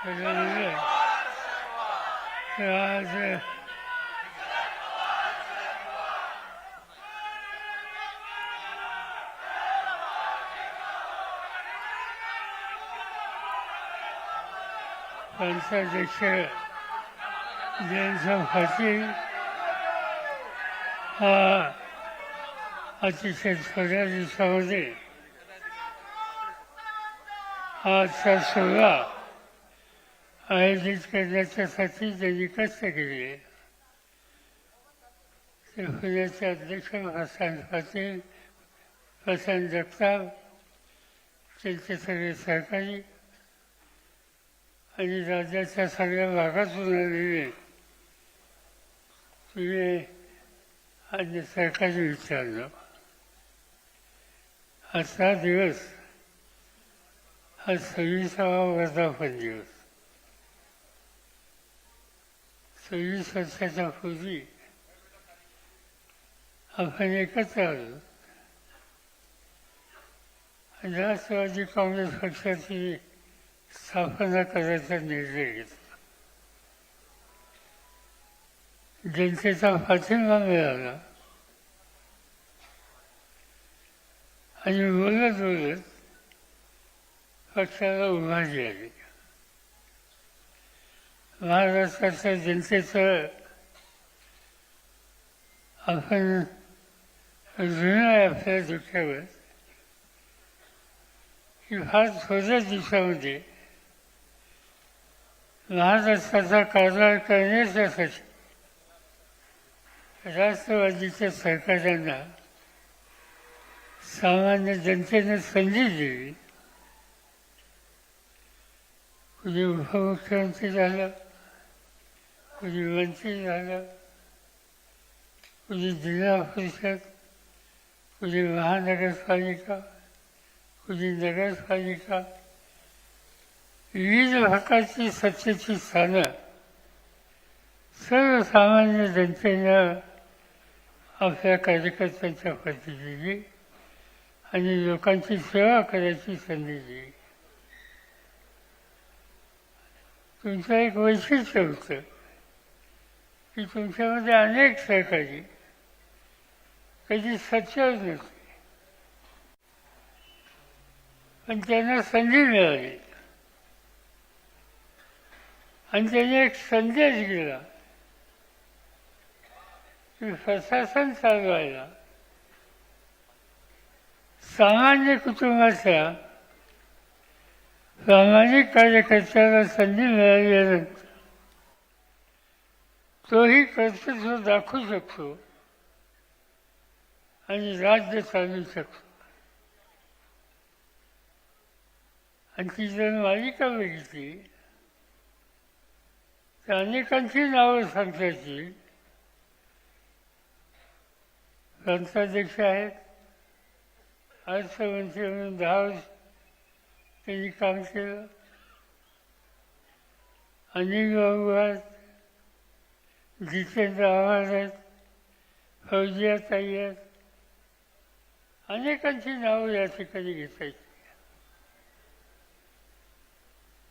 त्याच्यामुळे आज पंचाध्यक्ष जयंत पाटील हा अतिशय थोड्या दिवसामध्ये आजचा सोहळा आयोजित करण्याच्यासाठी त्यांनी कष्ट केले. ते पुण्याचे अध्यक्ष प्रशांत पाटील, प्रशांत जगताप, त्यांचे सगळे सहकारी आणि राज्याच्या सगळ्या भागातून आलेले तुझे आणि सरकारी विचारलं. आजचा दिवस हा 26वा वर्धापन दिवस. 26 वर्षाच्या पूर्वी आपण एकत्र आलो आणि राष्ट्रवादी काँग्रेस पक्षाची स्थापना करायचा निर्णय घेतला. जनतेचा पाठिंबा मिळाला आणि बोलत बोलत पक्षाला उभारी आली. महाराष्ट्राच्या जनतेचं आपण ऋण आहे आपल्या दुःखावर की फार थोड्या दिवसामध्ये महाराष्ट्राचा कारभार करण्यासाठी राष्ट्रवादीच्या सरकारांना सामान्य जनतेने संधी दिली. कुणी उपमुख्यमंत्री झालं, कुणी मंत्री झालं, कुणी जिल्हा परिषद, कुणी महानगरपालिका, कुणी नगरपालिका, विविध प्रकारची सत्तेची स्थानं सर्वसामान्य जनतेनं आपल्या कार्यकर्त्यांच्या पती दिली आणि लोकांची सेवा करायची संधी दिली. तुमचं एक वैशिष्ट्य होतं की तुमच्यामध्ये अनेक सहकारी कधी सच्चर नव्हते, पण त्यांना संधी मिळाली आणि त्याने एक संदेश दिला की प्रशासन चालवायला सामान्य कुटुंबाच्या प्रामाणिक कार्यकर्त्याला संधी मिळाल्यानंतर तोही कर्तृत्व दाखवू शकतो आणि राज्य चालू शकतो. आणि ती जर मालिका बघितली तर अनेकांची नावं सांगता येतील. प्रांताध्यक्ष आहेत, अर्थमंत्री म्हणून 10 वर्ष त्यांनी काम केलं. अनिल बाबू आहेत, जितेंद्र आव्हाड आहेत, फौजिया ताई आहेत, अनेकांची नावं या ठिकाणी घेता येतील.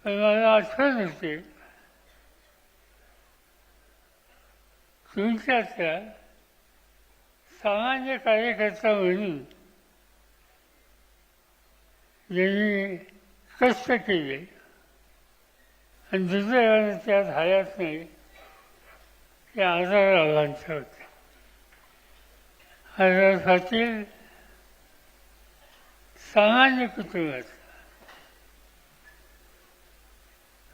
पण मला आठवण होते तुमच्यातल्या सामान्य कार्यकर्ता म्हणून ज्यांनी कष्ट केले आणि दुर्दैवाने त्यात हयात नाही ते आजार आव्हानचे होते. आजार पाटील सामान्य कुटुंबात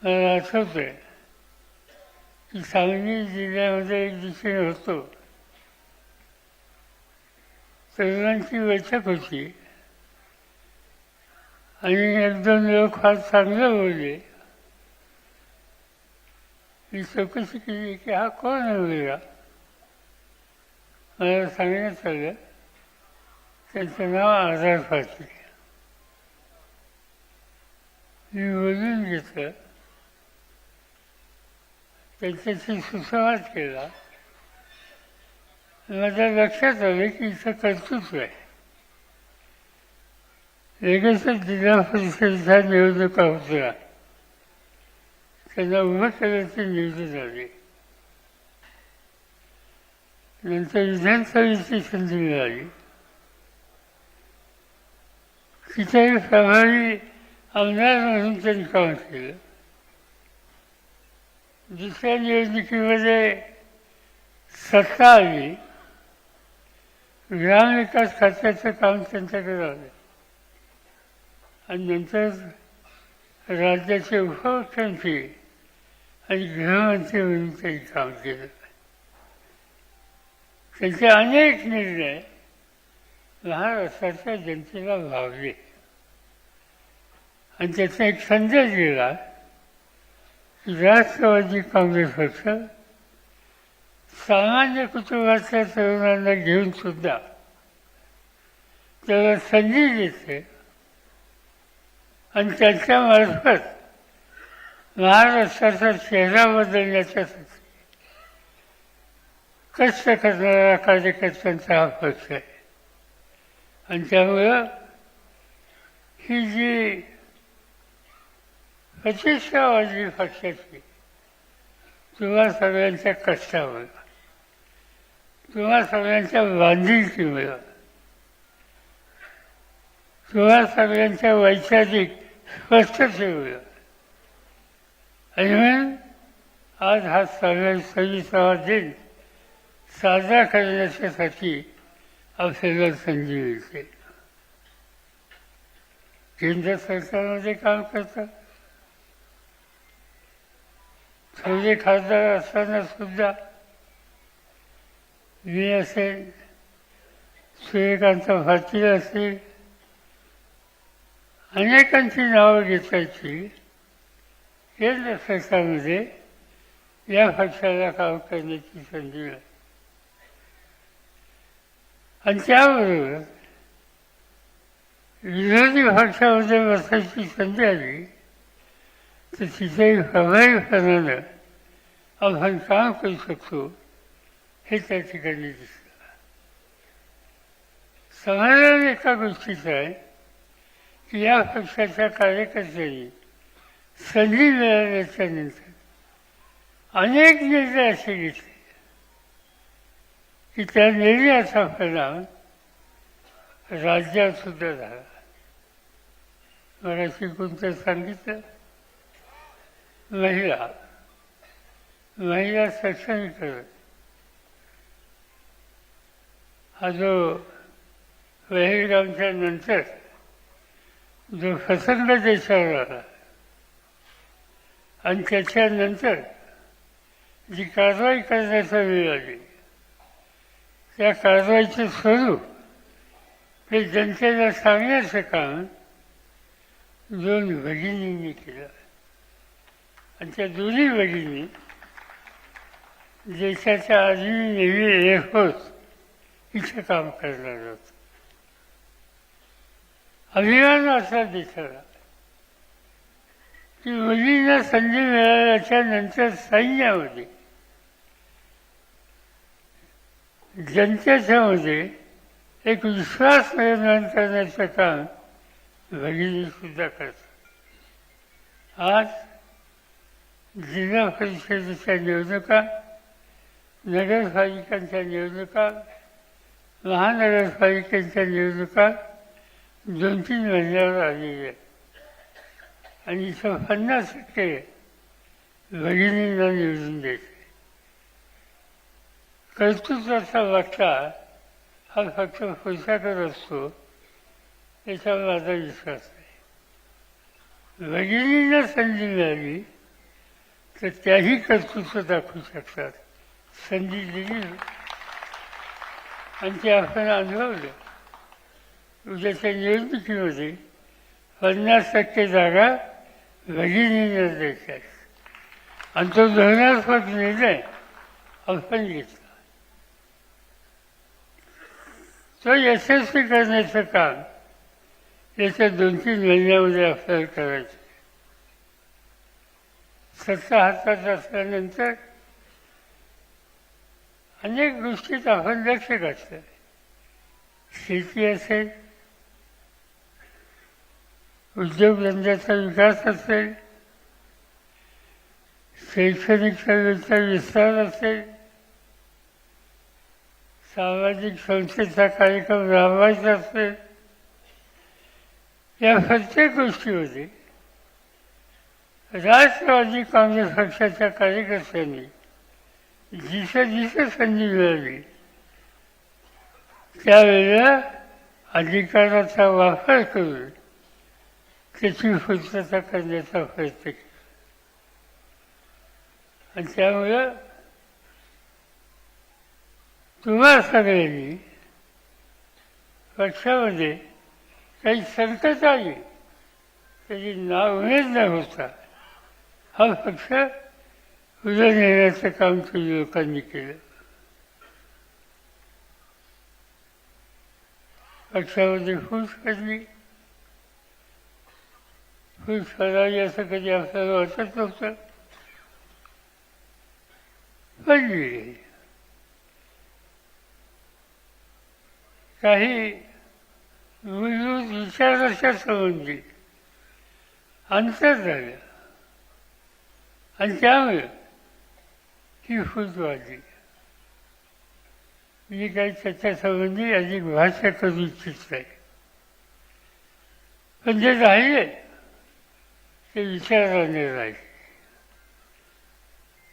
मला आठवत आहे की सांगली जिल्ह्यामध्ये एक दिवशी होतो, तरुणांची बैठक होती आणि 1-2 लोक फार चांगलं बोलले. मी चौकशी केली की हा कोण आहे मुलगा. मला सांगण्यात आलं त्यांचं नाव आझाद पाटील. मी बोलून घेतलं, त्यांच्याशी सुसंवाद केला. माझ्या लक्षात आलं की इथं कर्तृत्व आहे. लगेचच जिल्हा परिषदेच्या निवडणुका होत्या त्यांना उभं करायची निवडून झाली. नंतर विधानसभेची संधी मिळाली. तिथेही प्रभावी आमदार म्हणून त्यांनी काम केलं. दुसऱ्या निवडणुकीमध्ये सत्ता आली. ग्रामविकास खात्याचं काम त्यांच्याकडे आलं आणि नंतर राज्याचे उपमुख्यमंत्री आणि गृहमंत्री म्हणून त्यांनी काम केलं. त्यांचे अनेक निर्णय महाराष्ट्राच्या जनतेला भावले आणि त्याचा एक संदेश दिला की राष्ट्रवादी काँग्रेस पक्ष सामान्य कुटुंबातल्या तरुणांना घेऊन सुद्धा त्याला संधी देते आणि त्यांच्यामार्फत महाराष्ट्राचा चेहरा बदलण्याच्यासाठी कष्ट करणाऱ्या कार्यकर्त्यांचा हा पक्ष आहे. आणि त्यामुळं ही जी प्रतिष्ठावादी पक्षाची तुम्हा सगळ्यांच्या कष्टामुळं, तुम्हा सगळ्यांच्या बांधिलकीमुळं, तुम्हा सगळ्यांच्या वैचारिक स्पष्टतेमुळं आणि म्हणून आज हा 26वा दिन साजरा करण्यासाठी आपल्याला संधी मिळते. केंद्र सरकारमध्ये काम करतात. थोडे खासदार असताना सुद्धा मी असेल, सूर्यकांत पाटील असेल, अनेकांची नावं घेतायची. केंद्र सरकारमध्ये या पक्षाला काम करण्याची संधी मिळाली आणि त्याबरोबर विरोधी पक्षामध्ये बसायची संधी आली तर तिथेही प्रभावीपणानं आपण काम करू शकतो हे त्या ठिकाणी दिसतं. समाधान एका गोष्टीचं आहे की या पक्षाच्या कार्यकर्त्यांनी संधी मिळाल्याच्या नंतर अनेक निर्णय असे घेतले की त्या निर्णयाचा परिणाम राज्यात सुद्धा झाला. मगाशी कोणतं सांगितलं, महिला सक्षमीकरण हा जो पहलगामच्या नंतर जो प्रसंग देशावर आला आणि त्याच्यानंतर जी कारवाई करण्याचा वेळ आली त्या कारवाईचं स्वरूप हे जनतेला सांगण्याचं काम 2 भगिनींनी केलं आणि त्या दोन्ही भगिनी देशाच्या आर्मी नेव्ही एअरफोर्स इथं काम करणार होतं. अभिमान वाटला देशाला की मुलींना संधी मिळाल्याच्या नंतर सैन्यामध्ये जनतेच्यामध्ये एक विश्वास निर्माण करण्याचं काम भगिनी सुद्धा करतात. आज जिल्हा परिषदेच्या निवडणुका, नगरपालिकांच्या निवडणुका, महानगरपालिकांच्या निवडणुका 2-3 महिन्यावर आलेल्या आहेत आणि इथं 50% भगिनींना निवडून द्यायचे. कर्तृत्वाचा वाटा हा फक्त पैशाकडे असतो याच्यावर माझा विश्वास आहे. भगिनींना संधी मिळाली तर त्याही कर्तृत्व दाखवू शकतात. संधी दिली आणि ते आपण अनुभवलं. उद्याच्या निवडणुकीमध्ये 50% जागा भगिनींना द्यायच्या आणि तो धोरणात्मक निर्णय आपण घेतला. तो यशस्वी करण्याचं काम येत्या 2-3 महिन्यामध्ये आपल्याला करायचं. सत्ता हातात असल्यानंतर अनेक गोष्टीत आपण लक्ष घातलं. शेती असेल, उद्योगधंद्याचा विकास असेल, शैक्षणिक सेवेचा विस्तार असेल, सामाजिक संस्थेचा कार्यक्रम राबवायचा असेल, या प्रत्येक गोष्टीमध्ये राष्ट्रवादी काँग्रेस पक्षाच्या कार्यकर्त्यांनी जिथे जिथे संधी मिळाली त्यावेळेला अधिकाराचा वापर करून त्याची पूर्तता करण्याचा प्रयत्न केला. आणि त्यामुळं तुम्हा सगळ्यांनी पक्षामध्ये काही संकट आली त्याची नाउमेद न होता हा पक्ष पुढे नेण्याचं काम तुम्ही लोकांनी केलं. पक्षामध्ये फूस पडली, फूस पडावी असं कधी आपल्याला वाटत नव्हतं, पडली. काही मूलभूत विचाराच्या संबंधी अंतर झालं आणि त्यामुळे ही फूट वाढली. मी काही त्याच्यासंबंधी अधिक भाष्य करू इच्छित नाही, पण जे राहिले ते विचाराने राहिले,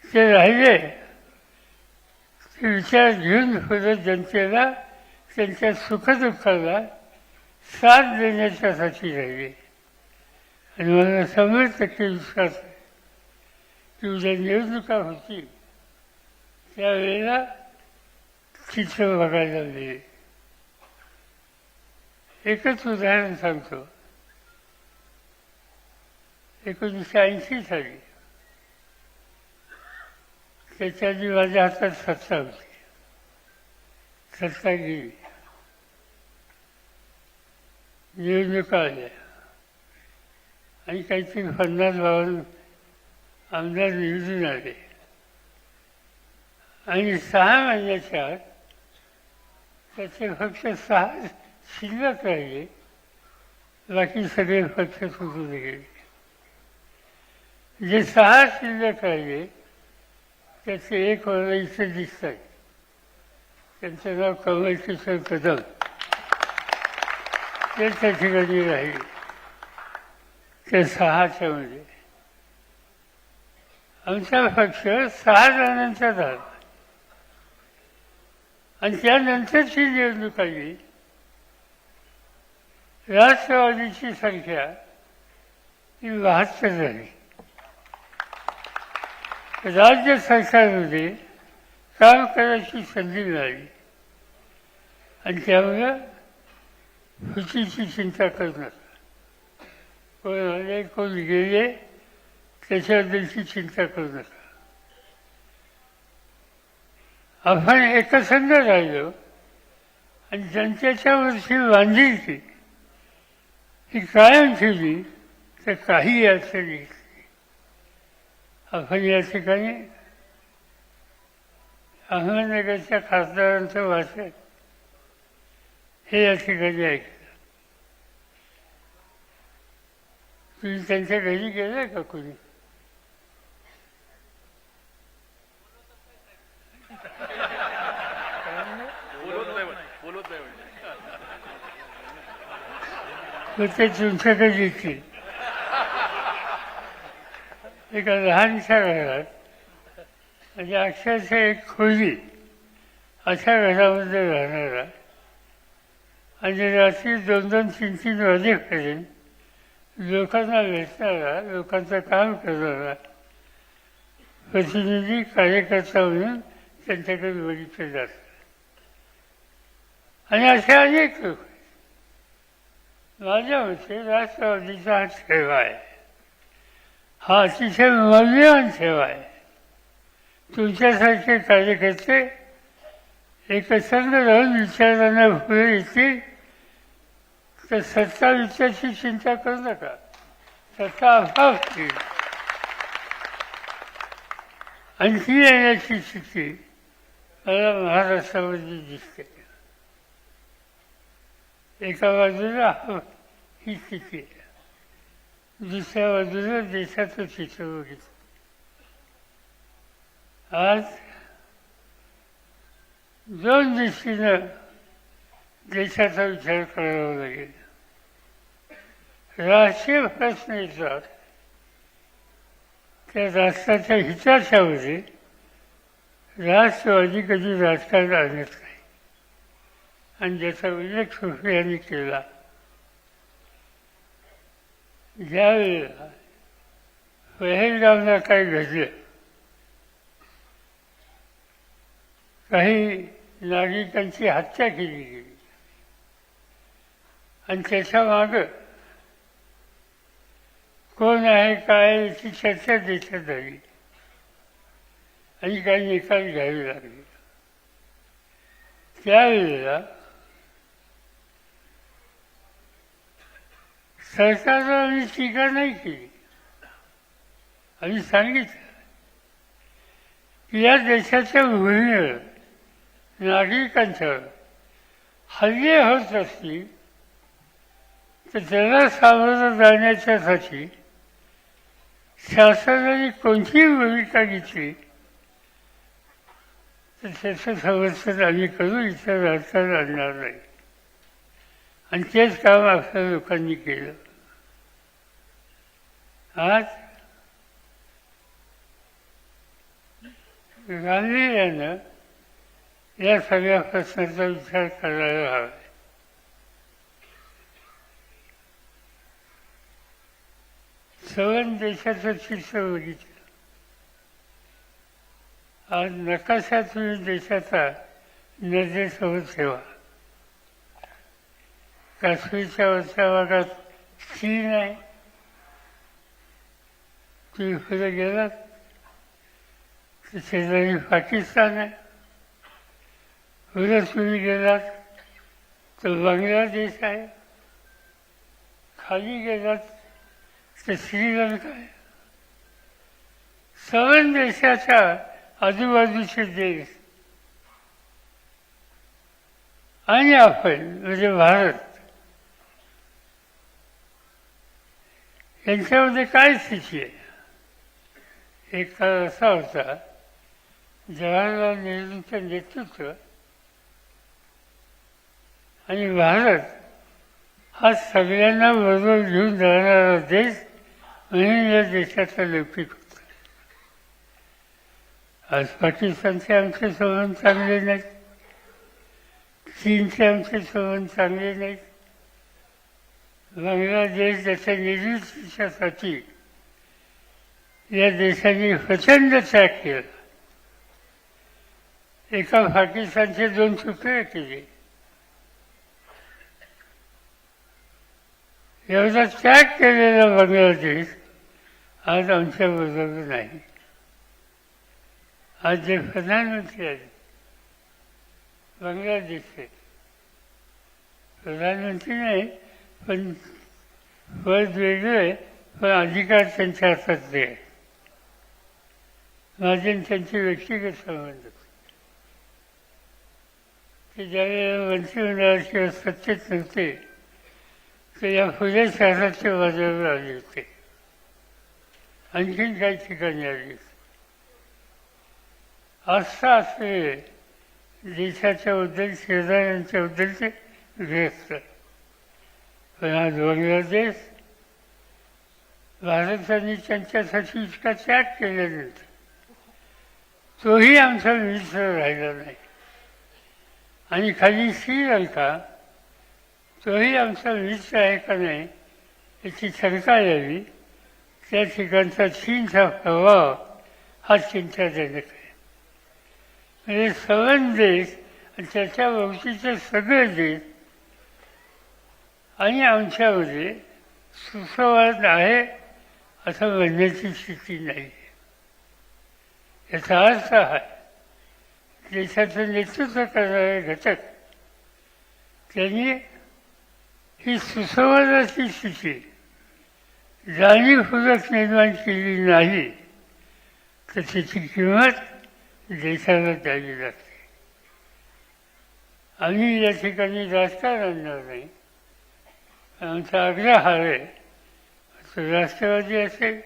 ते राहिले ते विचार घेऊन पुढे जनतेला त्यांच्या सुखदुःखाला साथ देण्याच्यासाठी राहिले. आणि मला 100% विश्वास आहे की उद्या निवडणुका होती त्यावेळेला चित्र बघायला मिळेल. एकच उदाहरण सांगतो. 1980 साली त्याच्या आधी माझ्या हातात सत्ता होती, सत्ता गेली, निवडणुका आल्या आणि काहीतरी 50-52 आमदार निवडून आले आणि 6 महिन्याच्या आत त्याचे फक्त 6 शिल्लक राहिले, बाकी सगळे पक्ष सुटून गेले. जे 6 शिल्लक राहिले त्याचे एक मला इथं दिसत आहे, त्यांचं नाव कमलकिशोर कदम, ते त्या ठिकाणी राहिले ते 6च्या मध्ये. आमचा पक्ष 6 जणांचा झाला आणि त्यानंतरची निवडणूक आली. राष्ट्रवादीची संख्या ही 72 झाली. राज्य सरकारमध्ये काम करायची संधी मिळाली आणि त्यामुळे फुटीची चिंता करू नका. कोण आले कोण गेले त्याच्याबद्दलची चिंता करू नका. आपण एकसंध राहिलो आणि जनतेच्या वरची बांधिलकी ही कायम ठेवली तर काही अडचण येत नाही. आपण या ठिकाणी अहमदनगरच्या खासदारांचं भाषण हे या ठिकाणी ऐकलं. तुम्ही त्यांच्या घरी गेलाय का कोणी? ते तुमच्याकडे येतील. एका लहानशा घरात म्हणजे अक्षरशः एक खोली अशा घरामध्ये राहणारा आणि रात्री 2-2, 3-3 वाजेपर्यंत लोकांना भेटणारा, लोकांचं काम करणारा प्रतिनिधी कार्यकर्ता म्हणून त्यांच्याकडे बघितलं जातं. आणि असे अनेक लोक. माझ्या मते राष्ट्रवादीचा हा सेवा आहे, हा अतिशय मौल्यवान सेवा आहे. तुमच्यासारखे कार्यकर्ते एकसंध राहून विचारांना पुढे येतील तर सत्ता विचाराची चिंता करू नका, सत्ता अभाव होईल. आणखी येण्याची स्थिती मला महाराष्ट्रामध्ये दिसते. एका बाजूला ही स्थिती आहे, दुसऱ्या बाजूला देशाचं चित्र बघितलं. आज दोन दृष्टीनं देशाचा विचार करावा लागेल. राष्ट्रीय प्रश्न येतात त्या राष्ट्राच्या हिताच्यामध्ये राष्ट्रवादी कधी राजकारण आणत नाही आणि ज्याचा उल्लेख सुफी यांनी केला. ज्यावेळेला पहलगामला काय घडलं, काही नागरिकांची हत्या केली गेली आणि त्याच्या मागं कोण आहे काय याची चर्चा देशात झाली आणि काही निकाल घ्यावे लागले. त्यावेळेला सरकारला आम्ही टीका नाही केली. आम्ही सांगितलं की या देशाच्या भूमीवर नागरिकांच्यावर हल्ले होत असतील तर त्याला सामोरं जाण्याच्यासाठी शासनाने कोणतीही भूमिका घेतली तर त्याचं संरक्षण आम्ही करू, इथं राजकारण आणणार नाही. आणि तेच काम आपल्या लोकांनी केलं. आज गांभीर्यानं या सगळ्या प्रश्नाचा विचार करायला हवा. सवन देशाचं चित्र बघितलं. आज नकाशा तुम्ही देशाचा नजरेसमोर ठेवा. काश्मीरच्या वरच्या भागात चीन आहे, तुम्ही पुढे गेलात तर शेजारी पाकिस्तान आहे, पुढे तुम्ही गेलात तर बांगलादेश आहे, खाली गेलात तर श्रीलंका आहे. सवन देशाच्या आजूबाजूचे देश आणि आपण म्हणजे भारत यांच्यामध्ये काय स्थिती आहे. एक काळ असा होता, जवाहरलाल नेहरूंचं नेतृत्व आणि भारत हा सगळ्यांना बरोबर घेऊन जाणारा देश म्हणून या देशाचा लौकिक होता. आज पाकिस्तानचे आमचे संबंध चांगले नाहीत, चीनचे आमचे संबंध चांगले नाहीत. बांगलादेश त्याच्या निर्मितीसाठी या देशाने प्रचंड त्याग केला. एका पाकिस्तानचे 2 तुकडे केले. एवढा त्याग केलेला बांगलादेश आज आमच्या बरोबर नाही. आज जे प्रधानमंत्री आहेत बांगलादेशचे, प्रधानमंत्री नाही पण पद वेगळे पण अधिकार त्यांच्या हातातले आहे. माझे त्यांचे व्यक्तिगत संबंध. ते ज्यावेळेला मंत्रिमंडळात किंवा सत्तेत नव्हते तर या पुढे शहराच्या बाजारावर आले होते, आणखीन काही ठिकाणी आले होते. असं असले देशाच्या बद्दल शेजाऱ्यांच्या बद्दलचे ग्रस्त. पण आज बांगलादेश भारताने त्यांच्यासाठी इतका त्याग केल्यानंतर तोही आमचा मित्र राहिला नाही. आणि खाली श्रीलंका तोही आमचा मित्र आहे का नाही याची शंका यावी. त्या ठिकाणचा चीनचा प्रभाव हा चिंताजनक आहे. म्हणजे सवन देश आणि त्याच्या भोवतीचे सगळे देश आणि आमच्यामध्ये सुसंवाद आहे असं म्हणण्याची स्थिती नाही. याचा अर्थ आहे देशाचं नेतृत्व करणारे घटक त्यांनी ही सुसंवादाची स्थिती जाणीवपूर्वक निर्माण केली नाही तर त्याची किंमत देशाला द्यावी लागते. आम्ही या ठिकाणी राजकारण आणणार नाही. आमचा आग्रह आहे राष्ट्रवादी असेल,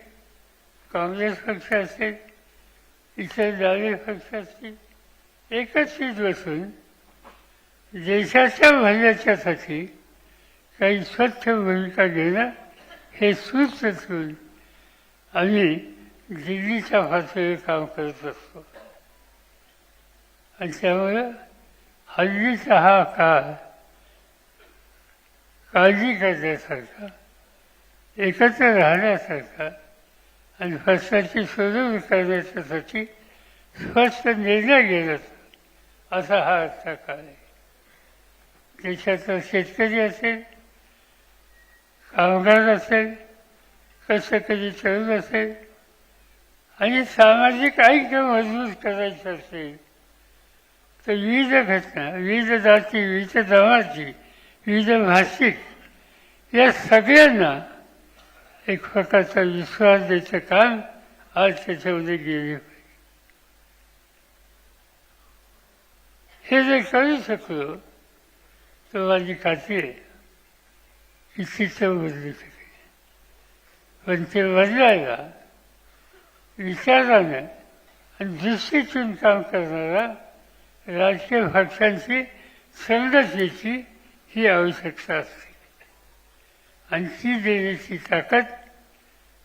काँग्रेस पक्ष असेल इतर डावे पक्षाची एकच सीट बसून देशाच्या भल्याच्यासाठी काही स्वच्छ भूमिका घेणं हे सूत्र ठेवून आम्ही दिल्लीच्या पातळीवर काम करत असतो. आणि त्यामुळं हल्लीचा हा काळ काळजी करण्यासारखा, एकत्र राहण्यासारखा आणि फसवाची सोडवणूक करण्याच्यासाठी स्पष्ट निर्णय घेण्याचा असा हा आजचा काळ आहे. देशाचा शेतकरी असेल, कामगार असेल, कष्टकरी तरुण असेल आणि सामाजिक ऐक्य मजबूत करायचं असेल तर विविध घटना, विविध जाती, विविध जमाती, विविध भाषिक या सगळ्यांना एक प्रकारचा विश्वास द्यायचं काम आज त्याच्यामध्ये गेले पाहिजे. हे जर करू शकलो तर माझी खात्री आहे की चित्र बदलू शकेल. पण ते बदलायला विचारानं आणि दृष्टीतून काम करणारा राजकीय पक्षांची संघटनेची ही आवश्यकता असते. आणि ती देण्याची ताकद,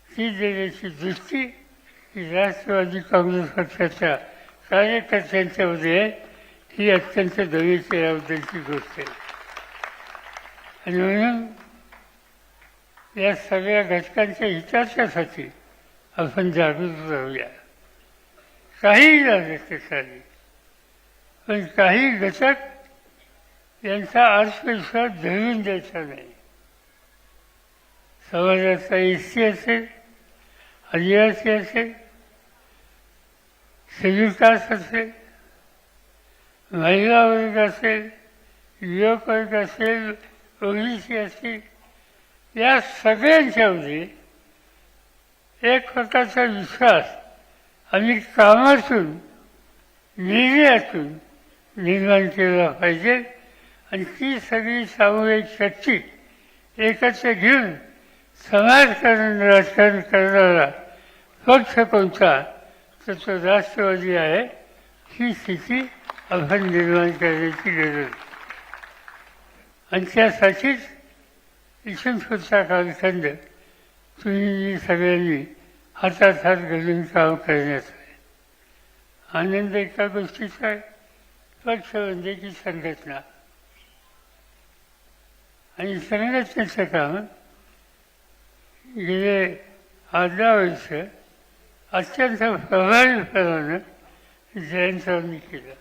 ती देण्याची दृष्टी ही राष्ट्रवादी काँग्रेस पक्षाच्या कार्यकर्त्यांच्यामध्ये आहे. ही अत्यंत दयेची याबद्दलची गोष्ट आहे. आणि म्हणून या सगळ्या घटकांच्या हिताच्यासाठी आपण जागृत राहूया. काही झालं त्यासाठी, पण काही घटक यांचा आत्मविश्वास धरून द्यायचा नाही. समाजाचा एसटी असेल, आदिवासी असेल, शेड्यूल कास्ट असेल, महिला वर्ग असेल, युवक वर्ग असेल, ओबीसी असेल, या सगळ्यांच्यामध्ये एक प्रकारचा विश्वास आम्ही कामातून, निर्णयातून निर्माण केला पाहिजे. आणि ती सगळी सामूहिक शक्ती एकत्र घेऊन समाजकारण, राजकारण करणारा पक्ष कोणता तर तो राष्ट्रवादी आहे. ही स्थिती आपण निर्माण करण्याची गरज. आणि त्यासाठीच इथून पुढचा कालखंड तुम्ही सगळ्यांनी हातात हात घालून काम करण्याचं आहे. आनंद एका गोष्टीचा आहे, पक्ष म्हणजे की संघटना. आणि संघटनेचं काम गेले 18 वर्ष अत्यंत प्रभावीपणानं जयंतरावांनी केलं.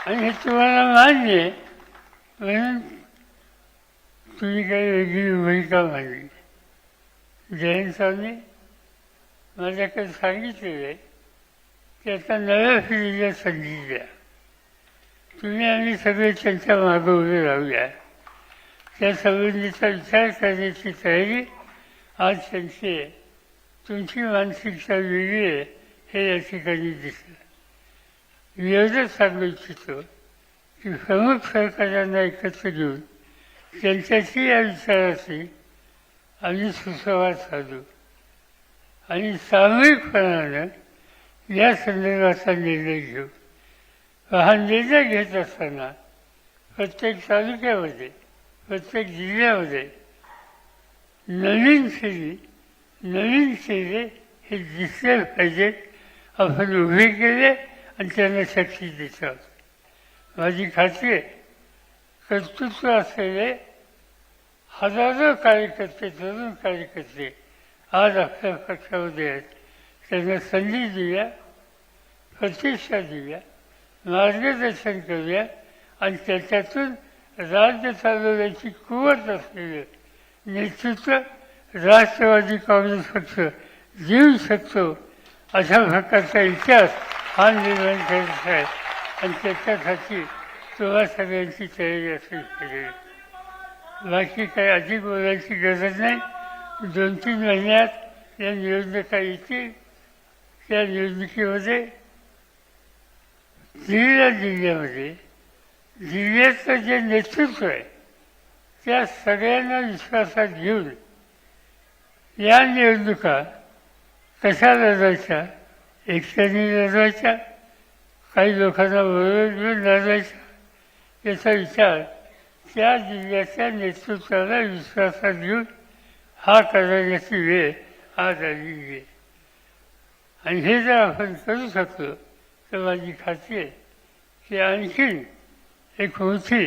आणि हे तुम्हाला मान्य आहे म्हणून तुम्ही काही वेगळी भूमिका मांडली. जयंतरावांनी माझ्याकडे सांगितलेलं आहे की आता नव्या पिढीला संधी द्या. तुम्ही आम्ही सगळे त्यांच्या मागं उभे राहूया. त्या संबंधीचा विचार करण्याची तयारी आज त्यांची आहे. तुमची मानसिकता वेगळी आहे हे या ठिकाणी दिसलं. मी एवढंच सांगू इच्छितो की प्रमुख सरकारांना एकत्र घेऊन त्यांच्याशी या विचाराशी आम्ही सुसंवाद साधू आणि सामूहिकपणानं या संदर्भाचा निर्णय घेऊ. हा निर्णय घेत असताना प्रत्येक तालुक्यामध्ये, प्रत्येक जिल्ह्यामध्ये नवीन चेहरे हे दिसले पाहिजेत. आपण उभे केले आणि त्यांना शक्ती देत आहोत. माझी खात्री आहे कर्तृत्व असलेले हजारो कार्यकर्ते, तरुण कार्यकर्ते आज आपल्या पक्षामध्ये आहेत. त्यांना संधी देऊया, प्रतिष्ठा देऊया, मार्गदर्शन करूया आणि त्याच्यातून राज्य चालवण्याची कुवत असलेलं नेतृत्व राष्ट्रवादी काँग्रेस पक्ष देऊ शकतो. अशा प्रकारचा इतिहास हा निर्माण करायचा आहे. आणि त्याच्यासाठी तुम्हा सगळ्यांची तयारी असली पाहिजे. बाकी काही अधिक बोलायची गरज नाही. 2-3 महिन्यात या निवडणुका येतील. त्या निवडणुकीमध्ये जिल्ह्यामध्ये जिल्ह्याचं जे नेतृत्व आहे त्या सगळ्यांना विश्वासात घेऊन या निवडणुका कशा लढवायच्या, एकट्याने लढवायच्या, काही लोकांना बरोबर घेऊन लढवायच्या, याचा विचार त्या जिल्ह्याच्या नेतृत्वाला विश्वासात घेऊन हा करण्याची वेळ आज आलेली आहे. आणि हे जर आपण करू शकलो तर माझी खात्री आहे की आणखीन एक मोठी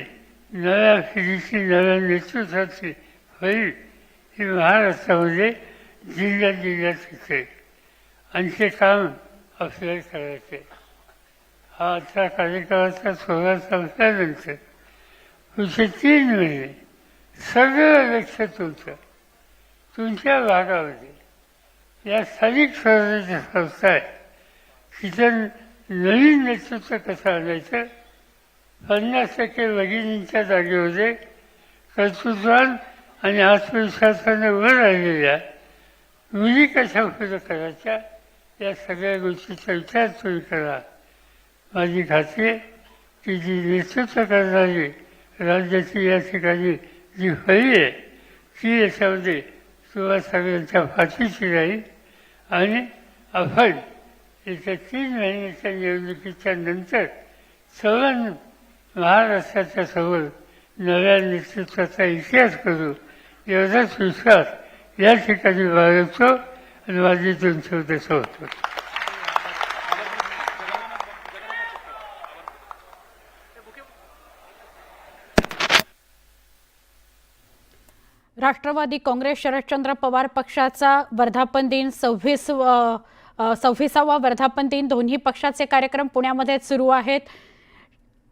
नव्या पिढीची, नव्या नेतृत्वाची होईल ही महाराष्ट्रामध्ये जिल्ह्यात असेल. आणि ते काम आपल्याला करायचे. हा आजचा कार्यक्रमाचा सोहळा संपल्यानंतर पुढचे 3 महिने सगळं लक्ष तुमच्या भागामध्ये या स्थानिक स्वराज्य संस्था आहे तिथं नवीन नेतृत्व कसं आणायचं, 50% भगिनींच्या जागेमध्ये कर्तृत्वान आणि आत्मविश्वासाने उभं राहिलेल्या मुली कशा पुढं करायच्या, या सगळ्या गोष्टीचा विचार तुम्ही करा. माझी खात्री आहे की जी नेतृत्व करणारी राज्याची या ठिकाणी जी फळी आहे ती याच्यामध्ये तुम्हा सगळ्यांच्या पाठीशी राहील. आणि आपण येत्या 3 महिन्याच्या निवडणुकीच्या नंतर सर्वांनी महाराष्ट्राच्या समोर नव्या नेतृत्वाचा इतिहास करू एवढाच विश्वास या ठिकाणी बाळगतो आणि माझी 2 शब्द सोडतो. राष्ट्रवादी काँग्रेस शरदचंद्र पवार पक्षाचा वर्धापन दिन 26वा वर्धापन दिन दोन्ही पक्षाचे कार्यक्रम पुण्यामध्ये सुरू आहेत.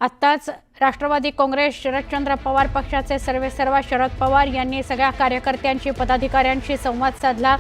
आत्ताच राष्ट्रवादी काँग्रेस शरदचंद्र पवार पक्षाचे सर्वेसर्वा शरद पवार यांनी सगळ्या कार्यकर्त्यांशी, पदाधिकाऱ्यांशी संवाद साधला.